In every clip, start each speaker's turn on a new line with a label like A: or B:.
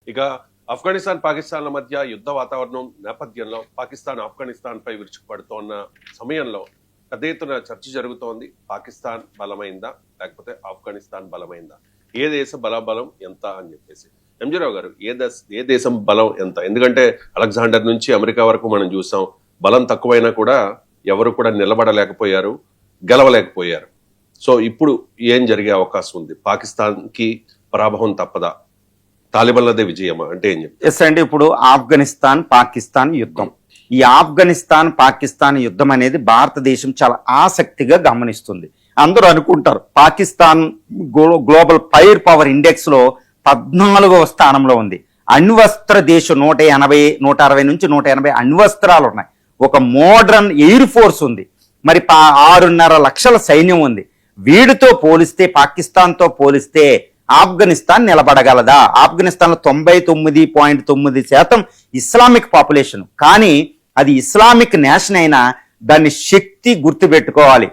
A: ఇక ఆఫ్ఘనిస్తాన్ పాకిస్తాన్ల మధ్య యుద్ధ వాతావరణం నేపథ్యంలో పాకిస్తాన్ ఆఫ్ఘనిస్తాన్ పై విరుచుకుపడుతోన్న సమయంలో పెద్ద ఎత్తున చర్చ జరుగుతోంది. పాకిస్తాన్ బలమైందా లేకపోతే ఆఫ్ఘనిస్తాన్ బలమైందా, ఏ దేశ బలం ఎంత అని చెప్పేసి. ఎంజీరావు గారు, ఏ దేశం బలం ఎంత? ఎందుకంటే అలెగ్జాండర్ నుంచి అమెరికా వరకు మనం చూసాం, బలం తక్కువైనా కూడా ఎవరు కూడా నిలబడలేకపోయారు, గెలవలేకపోయారు. సో ఇప్పుడు ఏం జరిగే అవకాశం ఉంది? పాకిస్తాన్ కి పరాభవం తప్పదా? తాలిబాన్లదే విజయమా? అంటే ఏం చెప్తారు?
B: ఎస్ అండి, ఇప్పుడు ఆఫ్ఘనిస్తాన్ పాకిస్తాన్ యుద్ధం, ఈ ఆఫ్ఘనిస్తాన్ పాకిస్తాన్ యుద్ధం అనేది భారతదేశం చాలా ఆసక్తిగా గమనిస్తుంది. అందరూ అనుకుంటారు Pakistan global fire power index లో 14వ స్థానంలో ఉంది. అణ్వస్త్ర దేశం 160 నుంచి 180 అణ్వస్త్రాలు ఉన్నాయి. ఒక మోడర్న్ ఎయిర్ ఫోర్స్ ఉంది. మరి 6.5 లక్షల సైన్యం ఉంది. వీడితో పోలిస్తే, పాకిస్తాన్తో పోలిస్తే ఆఫ్ఘనిస్తాన్ నిలబడగలదా? ఆఫ్ఘనిస్తాన్లో 99.9% ఇస్లామిక్ పాపులేషన్, కానీ అది ఇస్లామిక్ నేషన్ అయినా దాని శక్తి గుర్తుపెట్టుకోవాలి.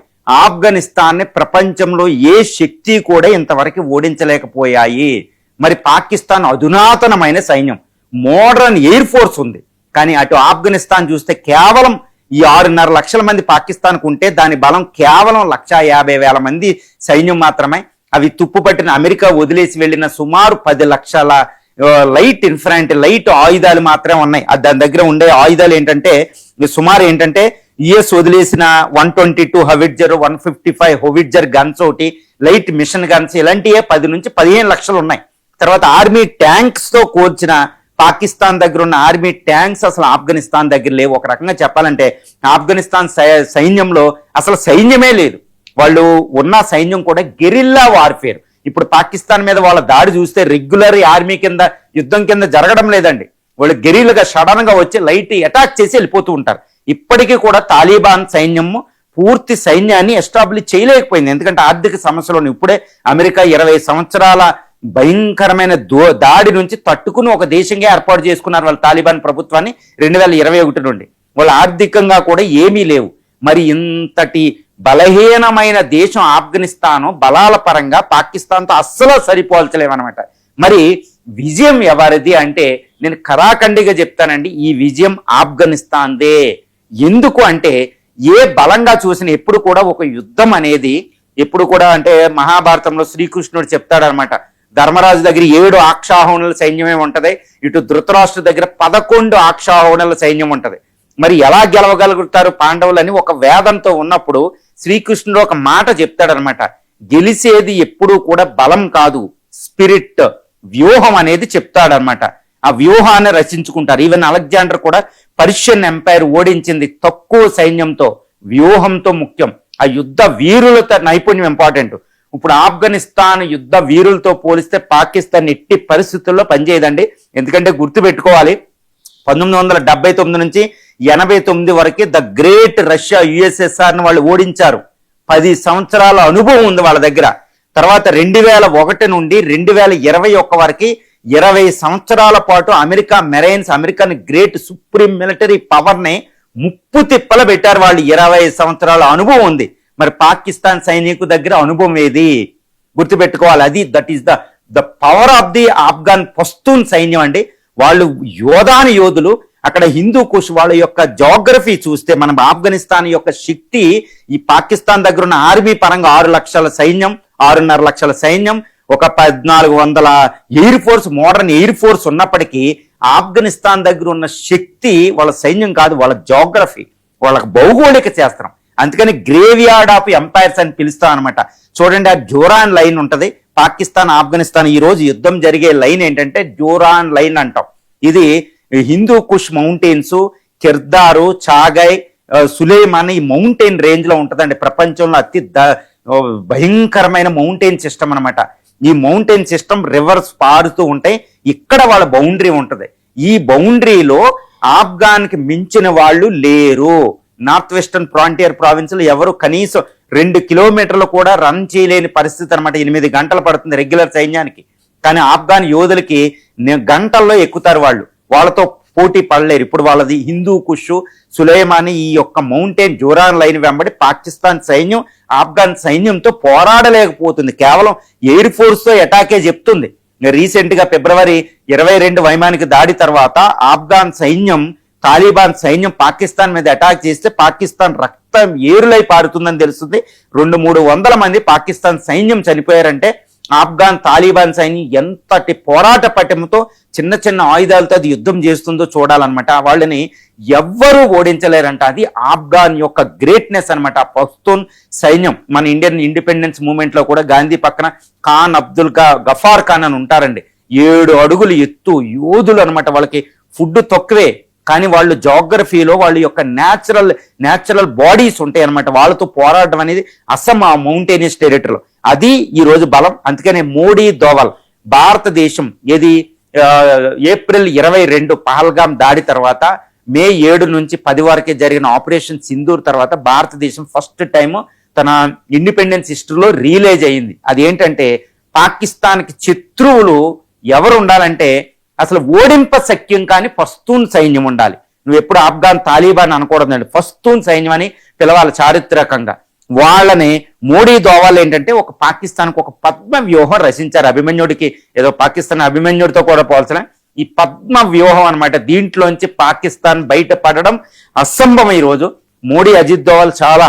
B: ఆఫ్ఘనిస్తాన్ని ప్రపంచంలో ఏ శక్తి కూడా ఇంతవరకు ఓడించలేకపోయాయి. మరి పాకిస్తాన్ అధునాతనమైన సైన్యం, మోడర్న్ ఎయిర్ ఫోర్స్ ఉంది. కానీ అటు ఆఫ్ఘనిస్తాన్ చూస్తే కేవలం ఈ 6.5 లక్షల మంది పాకిస్తాన్కు ఉంటే దాని బలం కేవలం 150,000 మంది సైన్యం మాత్రమే. అవి తుప్పుపట్టిన అమెరికా వదిలేసి వెళ్ళిన సుమారు 10 లక్షల లైట్ ఆయుధాలు మాత్రమే ఉన్నాయి. దాని దగ్గర ఉండే ఆయుధాలు ఏంటంటే సుమారు యుఎస్ వదిలేసిన 122 హవిట్జర్, 155 హోవిట్జర్ గన్స్, ఒకటి లైట్ మిషన్ గన్స్, ఇలాంటివే 10 నుంచి 15 లక్షలు ఉన్నాయి. తర్వాత ఆర్మీ ట్యాంక్స్ తో కూర్చిన పాకిస్తాన్ దగ్గర ఉన్న ఆర్మీ ట్యాంక్స్ అసలు ఆఫ్ఘనిస్తాన్ దగ్గర లేవు. ఒక రకంగా చెప్పాలంటే ఆఫ్ఘనిస్తాన్ సైన్యంలో అసలు సైన్యమే లేదు. వాళ్ళు ఉన్న సైన్యం కూడా గెరిల్లా వార్ఫేర్. ఇప్పుడు పాకిస్తాన్ మీద వాళ్ళ దాడి చూస్తే రెగ్యులర్ ఆర్మీ కింద యుద్ధం కింద జరగడం లేదండి. వాళ్ళు గెరిల్లాగా సడన్ గా వచ్చి లైట్ అటాక్ చేసి వెళ్ళిపోతూ ఉంటారు. ఇప్పటికీ కూడా తాలిబాన్ సైన్యము పూర్తి సైన్యాన్ని ఎస్టాబ్లిష్ చేయలేకపోయింది. ఎందుకంటే ఆర్థిక సమస్యలు. ఇప్పుడే అమెరికా 20 సంవత్సరాల భయంకరమైన దాడి నుంచి తట్టుకుని ఒక దేశంగా ఏర్పాటు చేసుకున్నారు వాళ్ళ తాలిబాన్ ప్రభుత్వాన్ని 2021 నుండి. వాళ్ళు ఆర్థికంగా కూడా ఏమీ లేవు. మరి ఇంతటి బలహీనమైన దేశం ఆఫ్ఘనిస్తాను బలాల పరంగా పాకిస్తాన్తో అస్సలు సరిపోల్చలేమన్నమాట. మరి విజయం ఎవరిది అంటే నేను ఖరాఖండిగా చెప్తానండి, ఈ విజయం ఆఫ్ఘనిస్తాన్దే. ఎందుకు అంటే ఏ బలంగా చూసిన ఎప్పుడు కూడా ఒక యుద్ధం అనేది ఎప్పుడు కూడా అంటే మహాభారతంలో శ్రీకృష్ణుడు చెప్తాడనమాట, ధర్మరాజు దగ్గర 7 అక్షాహోణుల సైన్యమే ఉంటది, ఇటు ధృతరాష్ట్ర దగ్గర 11 అక్షాహోణుల సైన్యం ఉంటది. మరి ఎలా గెలవగలుగుతారు పాండవులని ఒక వేదంతో ఉన్నప్పుడు శ్రీకృష్ణుడు ఒక మాట చెప్తాడనమాట, గెలిచేది ఎప్పుడూ కూడా బలం కాదు, స్పిరిట్, వ్యూహం అనేది చెప్తాడనమాట. ఆ వ్యూహాన్ని రచించుకుంటారు. ఈవెన్ అలెగ్జాండర్ కూడా పర్షియన్ ఎంపైర్ ఓడించింది తక్కువ సైన్యంతో, వ్యూహంతో ముఖ్యం. ఆ యుద్ధ వీరులతో నైపుణ్యం ఇంపార్టెంట్. ఇప్పుడు ఆఫ్ఘనిస్తాన్ యుద్ధ వీరులతో పోలిస్తే పాకిస్తాన్ ఎట్టి పరిస్థితుల్లో పనిచేయదండి. ఎందుకంటే గుర్తుపెట్టుకోవాలి, 1979 నుంచి 89 వరకు ద గ్రేట్ రష్యా యుఎస్ఎస్ఆర్ని వాళ్ళు ఓడించారు. 10 సంవత్సరాల అనుభవం ఉంది వాళ్ళ దగ్గర. తర్వాత 2001 నుండి 2021 వరకు 20 సంవత్సరాల పాటు America marines, American great supreme military పవర్ని ముప్పు తిప్పల పెట్టారు వాళ్ళు. 20 సంవత్సరాల అనుభవం ఉంది. మరి పాకిస్తాన్ సైనికు దగ్గర అనుభవం ఏది? గుర్తుపెట్టుకోవాలి. అది that is the power of the Afghan Pashtun సైన్యం అండి. వాళ్ళు యోధాని యోధులు. అక్కడ హిందూ కుష్ వాళ్ళ యొక్క జోగ్రఫీ చూస్తే మనం ఆఫ్ఘనిస్తాన్ యొక్క శక్తి, ఈ పాకిస్తాన్ దగ్గర ఉన్న ఆర్మీ పరంగా 6 లక్షల సైన్యం, 6.5 లక్షల సైన్యం, ఒక 1400 air force, modern air force ఉన్నప్పటికీ ఆఫ్ఘనిస్తాన్ దగ్గర ఉన్న శక్తి వాళ్ళ సైన్యం కాదు, వాళ్ళ జోగ్రఫీ, వాళ్ళ భౌగోళిక శాస్త్రం. అందుకని గ్రేవ్ యార్డ్ ఆఫ్ ఎంపైర్స్ అని పిలుస్తాం అనమాట. చూడండి, ఆ జోరాన్ లైన్ ఉంటది. పాకిస్తాన్ ఆఫ్ఘనిస్తాన్ ఈ రోజు యుద్ధం జరిగే లైన్ ఏంటంటే జోరాన్ లైన్ అంటాం. ఇది హిందూ కుష్ మౌంటైన్స్, కిర్దారు, చాగై, సులేమాన్ ఈ మౌంటైన్ రేంజ్ లో ఉంటదండి. ప్రపంచంలో అతి భయంకరమైన మౌంటైన్ సిస్టమ్ అనమాట. ఈ మౌంటైన్ సిస్టమ్ రివర్స్ పారుతూ ఉంటాయి. ఇక్కడ వాళ్ళ బౌండరీ ఉంటది. ఈ బౌండరీలో ఆఫ్ఘాన్ కి మించిన వాళ్ళు లేరు. నార్త్ వెస్టర్న్ ఫ్రాంటియర్ ప్రావిన్స్ లో ఎవరు కనీసం 2 కిలోమీటర్లు కూడా రన్ చేయలేని పరిస్థితి అనమాట. 8 గంటలు పడుతుంది రెగ్యులర్ సైన్యానికి. కానీ ఆఫ్ఘాన్ యోధులకి గంటల్లో ఎక్కుతారు వాళ్ళు. వాళ్ళతో పోటీ పడలేరు. ఇప్పుడు వాళ్ళది హిందూ కుష్, సులేమాని ఈ యొక్క మౌంటైన్ జోరాన్ లైన్ వెంబడి పాకిస్తాన్ సైన్యం ఆఫ్ఘాన్ సైన్యంతో పోరాడలేకపోతుంది. కేవలం ఎయిర్ ఫోర్స్ తో అటాకే చెప్తుంది. రీసెంట్ గా ఫిబ్రవరి 22 వైమానిక దాడి తర్వాత ఆఫ్ఘాన్ సైన్యం తాలిబాన్ సైన్యం పాకిస్తాన్ మీద అటాక్ చేస్తే పాకిస్తాన్ రక్తం ఏరులై పారుతుందని తెలుస్తుంది. 200-300 మంది పాకిస్తాన్ సైన్యం చనిపోయారంటే ఆఫ్ఘాన్ తాలిబాన్ సైన్యం ఎంతటి పోరాట పటిమతో చిన్న చిన్న ఆయుధాలతో అది యుద్ధం చేస్తుందో చూడాలన్నమాట. వాళ్ళని ఎవ్వరూ ఓడించలేరంట. అది ఆఫ్ఘాన్ యొక్క గ్రేట్నెస్ అనమాట. పఖ్తూన్ సైన్యం మన ఇండియన్ ఇండిపెండెన్స్ మూవ్మెంట్ లో కూడా గాంధీ పక్కన ఖాన్ అబ్దుల్ గఫార్ ఖాన్ అని ఉంటారండి. 7 అడుగులు ఎత్తు యోధులు అనమాట. వాళ్ళకి ఫుడ్ తక్కువే, కానీ వాళ్ళు జాగ్రఫీలో వాళ్ళ యొక్క న్యాచురల్ బాడీస్ ఉంటాయి అనమాట. వాళ్ళతో పోరాటం అనేది అస్సాం ఆ మౌంటైనియస్ టెరిటరీలో అది ఈ రోజు బలం. అందుకనే మోడీ దోవల్ భారతదేశం ఏది ఏప్రిల్ 22 పహల్గాం దాడి తర్వాత మే 7 నుంచి 10 వరకే జరిగిన ఆపరేషన్ సింధూర్ తర్వాత భారతదేశం ఫస్ట్ టైం తన ఇండిపెండెన్స్ హిస్టరీలో రియలైజ్ అయింది. అదేంటంటే పాకిస్తాన్కి శత్రువులు ఎవరు ఉండాలంటే అసలు ఓడింప శక్యం కానీ పస్తూన్ సైన్యం ఉండాలి. నువ్వు ఎప్పుడు ఆఫ్ఘాన్ తాలిబాన్ అనకూడదండి, పస్తూన్ సైన్యం అని పిలవాలి చారిత్రకంగా. వాళ్ళని మోడీ దోవాలు ఏంటంటే ఒక పాకిస్తాన్కి ఒక పద్మ వ్యూహం రచించారు. అభిమన్యుడికి ఏదో పాకిస్తాన్ అభిమన్యుడితో కూడా పోల్చిన ఈ పద్మ వ్యూహం అనమాట. దీంట్లోంచి పాకిస్తాన్ బయటపడడం అసంభవం. ఈరోజు మోడీ అజిత్ దోవల్ చాలా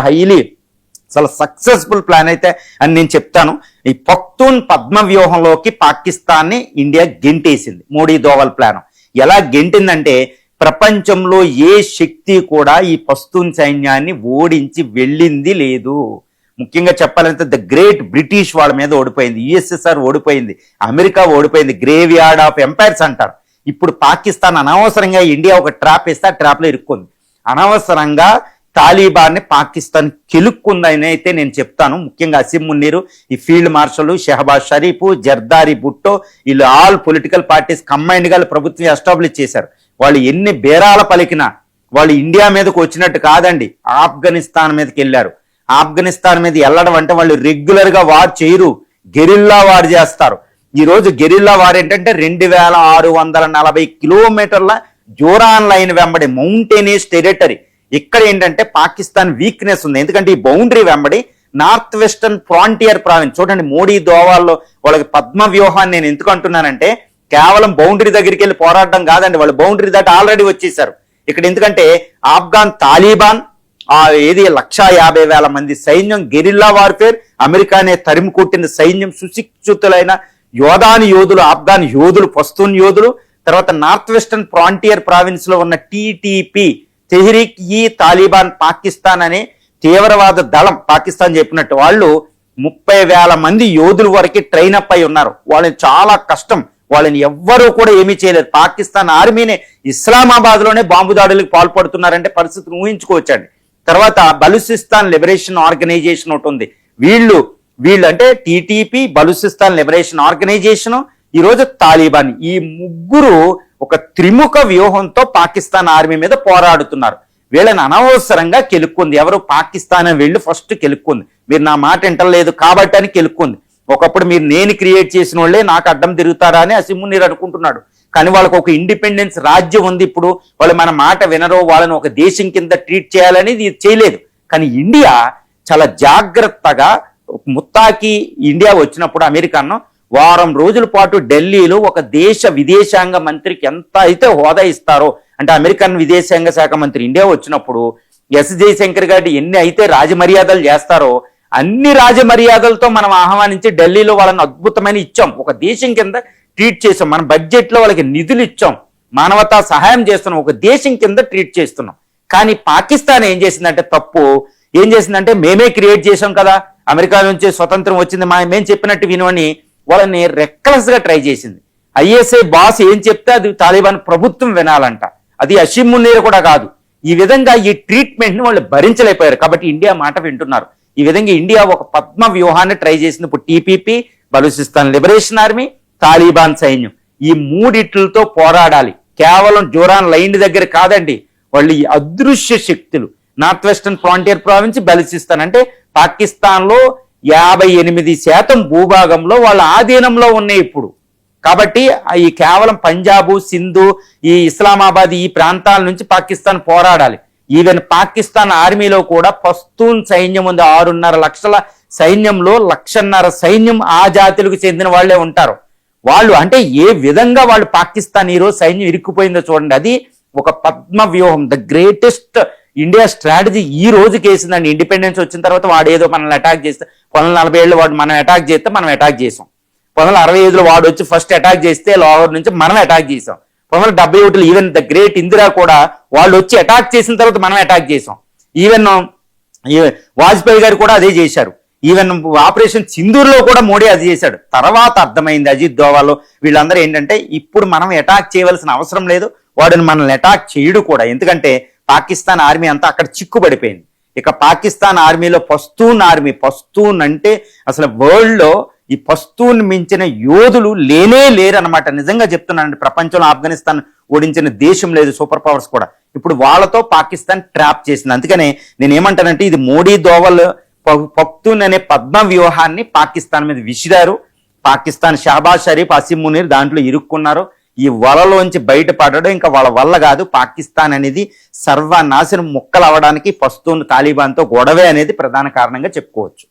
B: చాలా సక్సెస్ఫుల్ ప్లాన్ అయితే అని నేను చెప్తాను. ఈ పఖ్తూన్ పద్మ వ్యూహంలోకి పాకిస్తాన్ని ఇండియా గెంటేసింది. మోడీ దోవల్ ప్లాన్ ఎలా గెంటిందంటే ప్రపంచంలో ఏ శక్తి కూడా ఈ పఖ్తూన్ సైన్యాన్ని ఓడించి వెళ్ళింది లేదు. ముఖ్యంగా చెప్పాలంటే ద గ్రేట్ బ్రిటిష్ వాళ్ళ మీద ఓడిపోయింది, యుఎస్ఎస్ఆర్ ఓడిపోయింది, అమెరికా ఓడిపోయింది. గ్రేవ్ యార్డ్ ఆఫ్ ఎంపైర్స్ అంటారు. ఇప్పుడు పాకిస్తాన్ అనవసరంగా ఇండియా ఒక ట్రాప్ వేస్తే ఆ ట్రాప్ లో ఇరుక్కుంది. అనవసరంగా తాలిబాన్ని పాకిస్తాన్ కెలుక్కుందని అయితే నేను చెప్తాను. ముఖ్యంగా అసీం మున్నీరు, ఈ ఫీల్డ్ మార్షల్ షహబాజ్ షరీఫ్, జర్దారి భుట్టో వీళ్ళు ఆల్ పొలిటికల్ పార్టీస్ కంబైన్డ్ గా ప్రభుత్వం ఎస్టాబ్లిష్ చేశారు. వాళ్ళు ఎన్ని బేరాల పలికినా వాళ్ళు ఇండియా మీదకి వచ్చినట్టు కాదండి, ఆఫ్ఘనిస్తాన్ మీదకి వెళ్ళారు. ఆఫ్ఘనిస్తాన్ మీద వెళ్ళడం అంటే వాళ్ళు రెగ్యులర్ గా వార్ చేయరు, గెరిల్లా వార్ చేస్తారు. ఈ రోజు గెరిల్లా వార్ ఏంటంటే 2640 కిలోమీటర్ల జోరాన్ లైన్ వెంబడి మౌంటైనియస్ టెరిటరీ. ఇక్కడ ఏంటంటే పాకిస్తాన్ వీక్నెస్ ఉంది. ఎందుకంటే ఈ బౌండరీ వెంబడి నార్త్ వెస్టర్న్ ఫ్రాంటియర్ ప్రావిన్స్ చూడండి. మోడీ దోవాల్లో వాళ్ళకి పద్మ వ్యూహాన్ని నేను ఎందుకు అంటున్నానంటే కేవలం బౌండరీ దగ్గరికి వెళ్ళి పోరాడడం కాదండి, వాళ్ళు బౌండరీ దాటి ఆల్రెడీ వచ్చేసారు ఇక్కడ. ఎందుకంటే ఆఫ్ఘాన్ తాలిబాన్ ఏది 150,000 మంది సైన్యం, గెరిల్లా వార్ఫేర్, అమెరికానే తరిమి కొట్టిన సైన్యం, సుశిక్షితులైన యోధులు, ఆఫ్ఘాన్ యోధులు, పస్తూన్ యోధులు. తర్వాత నార్త్ వెస్టర్న్ ఫ్రాంటియర్ ప్రావిన్స్ లో ఉన్న టీటీపీ తెహ్రీక్ ఈ తాలిబాన్ పాకిస్తాన్ అనే తీవ్రవాద దళం, పాకిస్తాన్ చెప్పినట్టు వాళ్ళు 30,000 మంది యోధుల వరకు ట్రైన్ అప్ అయి ఉన్నారు. వాళ్ళని చాలా కష్టం, వాళ్ళని ఎవ్వరూ కూడా ఏమీ చేయలేరు. పాకిస్తాన్ ఆర్మీనే ఇస్లామాబాద్ లోనే బాంబు దాడులకు పాల్పడుతున్నారంటే పరిస్థితిని ఊహించుకోవచ్చండి. తర్వాత బలూచిస్తాన్ లిబరేషన్ ఆర్గనైజేషన్ ఒకటి ఉంది. వీళ్ళు అంటే టీటీపీ, బలూచిస్తాన్ లిబరేషన్ ఆర్గనైజేషన్, ఈరోజు తాలిబాన్, ఈ ముగ్గురు ఒక త్రిముఖ వ్యూహంతో పాకిస్తాన్ ఆర్మీ మీద పోరాడుతున్నారు. వీళ్ళని అనవసరంగా కెలుక్కుంది ఎవరు? పాకిస్తాన్ వీళ్ళు ఫస్ట్ కెలుక్కుంది. మీరు నా మాట వింటలేదు కాబట్టి అని కెలుక్కుంది. ఒకప్పుడు మీరు నేను క్రియేట్ చేసిన వాళ్ళే నాకు అడ్డం తిరుగుతారా అని అసీం మున్నీర్ అనుకుంటున్నాడు. కానీ వాళ్ళకు ఒక ఇండిపెండెన్స్ రాజ్యం ఉంది. ఇప్పుడు వాళ్ళు మన మాట వినరో, వాళ్ళని ఒక దేశం కింద ట్రీట్ చేయాలని ఇది చేయలేదు. కానీ ఇండియా చాలా జాగ్రత్తగా ముత్తాకి ఇండియా వచ్చినప్పుడు అమెరికాను వారం రోజుల పాటు ఢిల్లీలో ఒక దేశ విదేశాంగ మంత్రికి ఎంత అయితే హోదా ఇస్తారో, అంటే అమెరికన్ విదేశాంగ శాఖ మంత్రి ఇండియా వచ్చినప్పుడు ఎస్ జయశంకర్ గారి ఎన్ని అయితే రాజమర్యాదలు చేస్తారో అన్ని రాజమర్యాదలతో మనం ఆహ్వానించి ఢిల్లీలో వాళ్ళని అద్భుతమైన ఇచ్చాం, ఒక దేశం కింద ట్రీట్ చేసాం. మన బడ్జెట్ లో వాళ్ళకి నిధులు ఇచ్చాం, మానవతా సహాయం చేస్తున్నాం, ఒక దేశం కింద ట్రీట్ చేస్తున్నాం. కానీ పాకిస్తాన్ ఏం చేసిందంటే తప్పు ఏం చేసిందంటే మేమే క్రియేట్ చేసాం కదా, అమెరికా నుంచి స్వతంత్రం వచ్చింది, మేము చెప్పినట్టు వినవని వాళ్ళని రెక్లెస్ గా ట్రై చేసింది. ఐఎస్ఐ బాస్ ఏం చెప్తే అది తాలిబాన్ ప్రభుత్వం వినాలంట, అది అసీం మున్నీర్ కూడా కాదు. ఈ విధంగా ఈ ట్రీట్మెంట్ ని వాళ్ళు భరించలేకపోయారు. కాబట్టి ఇండియా మాట వింటున్నారు. ఈ విధంగా ఇండియా ఒక పద్మ వ్యూహాన్ని ట్రై చేసింది. ఇప్పుడు TPP, Balochistan liberation army, Taliban సైన్యం ఈ మూడిట్లతో పోరాడాలి. కేవలం జోరాన్ లైన్ దగ్గర కాదండి, వాళ్ళు ఈ అదృశ్య శక్తులు north western frontier province, Balochistan అంటే పాకిస్తాన్ లో 58% భూభాగంలో వాళ్ళ ఆధీనంలో ఉన్నాయి ఇప్పుడు. కాబట్టి ఈ కేవలం పంజాబు, సింధు, ఈ ఇస్లామాబాద్ ఈ ప్రాంతాల నుంచి పాకిస్తాన్ పోరాడాలి. ఈవెన్ పాకిస్తాన్ ఆర్మీలో కూడా పస్తూన్ సైన్యం ఉంది. 6.5 లక్షల సైన్యంలో 1.5 లక్షల సైన్యం ఆ జాతులకు చెందిన వాళ్లే ఉంటారు. వాళ్ళు అంటే ఏ విధంగా వాళ్ళు పాకిస్తాన్ ఈరోజు సైన్యం ఇరుక్కుపోయిందో చూడండి. అది ఒక పద్మ వ్యూహం, ద గ్రేటెస్ట్ ఇండియా స్ట్రాటజీ ఈ రోజుకి వేసిందండి. ఇండిపెండెన్స్ వచ్చిన తర్వాత వాడు ఏదో మనల్ని అటాక్ చేస్తే 1947 వాడు మనం అటాక్ చేస్తే మనం అటాక్ చేసాం. 1965 వాడు వచ్చి ఫస్ట్ అటాక్ చేస్తే లాహోర్ నుంచి మనం అటాక్ చేసాం. 1971 ఈవెన్ ద గ్రేట్ ఇందిరా కూడా వాళ్ళు వచ్చి అటాక్ చేసిన తర్వాత మనం అటాక్ చేసాం. ఈవెన్ వాజ్పేయి గారు కూడా అదే చేశారు. ఈవెన్ ఆపరేషన్ సింధూర్లో కూడా మోడీ అది చేశాడు. తర్వాత అర్థమైంది అజిత్ దోవాలో వీళ్ళందరూ ఏంటంటే ఇప్పుడు మనం అటాక్ చేయవలసిన అవసరం లేదు, వాడిని మనల్ని అటాక్ చేయడు కూడా. ఎందుకంటే పాకిస్తాన్ ఆర్మీ అంతా అక్కడ చిక్కుబడిపోయింది. ఇక పాకిస్తాన్ ఆర్మీలో పస్తూన్ అంటే అసలు వరల్డ్ లో ఈ పస్తూన్ మించిన యోధులు లేనే లేరు అనమాట. నిజంగా చెప్తున్నానండి, ప్రపంచంలో ఆఫ్ఘనిస్తాన్ ఓడించిన దేశం లేదు, సూపర్ పవర్స్ కూడా. ఇప్పుడు వాళ్ళతో పాకిస్తాన్ ట్రాప్ చేసింది. అందుకనే నేను ఏమంటానంటే ఇది మోడీ దోవల్ పఖ్తూన్ అనే పద్మ వ్యూహాన్ని పాకిస్తాన్ మీద విసిరారు. పాకిస్తాన్ షాబాజ్ షరీఫ్, అసీం మునీర్ దాంట్లో ఇరుక్కున్నారు. ఈ వలలోంచి బయటపడడం ఇంకా వాళ్ళ వల్ల కాదు. పాకిస్తాన్ అనేది సర్వనాశనం ముక్కలు అవ్వడానికి పస్తూన్ తాలిబాన్తో గొడవే అనేది ప్రధాన కారణంగా చెప్పుకోవచ్చు.